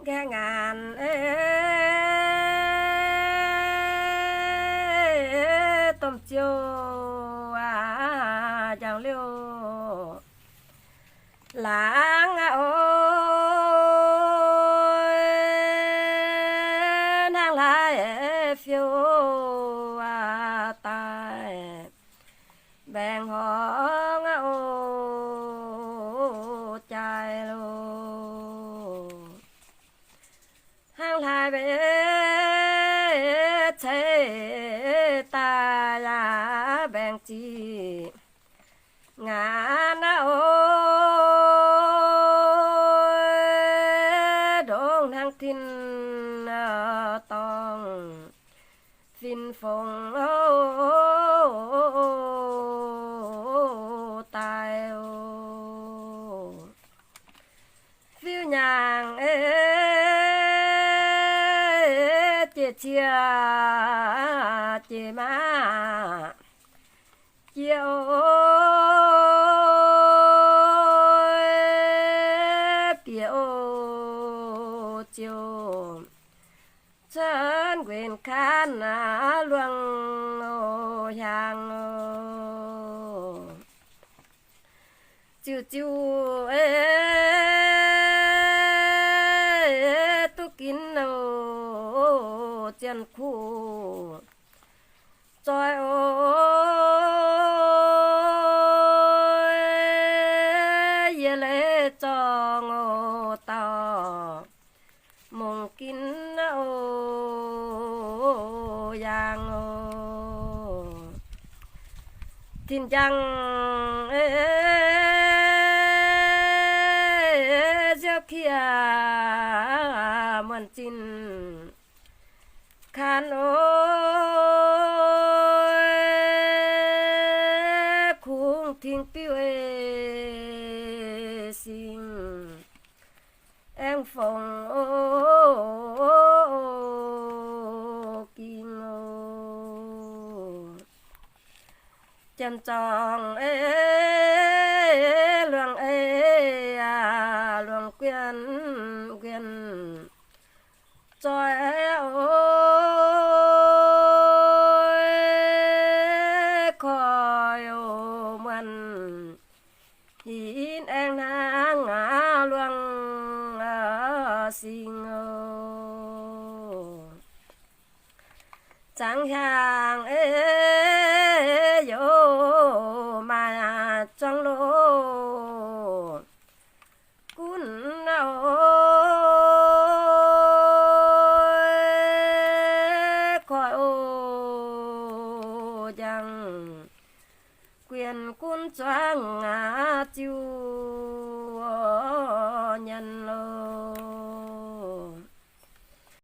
nghe ngàn tôm chiêu chàng liêu lãng ôi nàng lại phiêu tai bèn họ ô trai lô hàng lại về chế ta là bèn chi ngàn ôi đồn hàng tin tòng phiên phong tài phiêu nhàng chia chia chia má chia biểu chiều chân quyền khán luang hàng chiu chiu tu kín chân khu trời ơi ye lệ cho ngô tao mong kín yang thiên chăng gieo kia mần chín khan ôi khung thiên piu xin em phòng kinh chân tròn luang luang quyên quyên trời ơi khỏi mình nhìn em ngã luang xin chẳng hàng yo mà trong lô cún khỏi ô chẳng quyền cún choáng chiu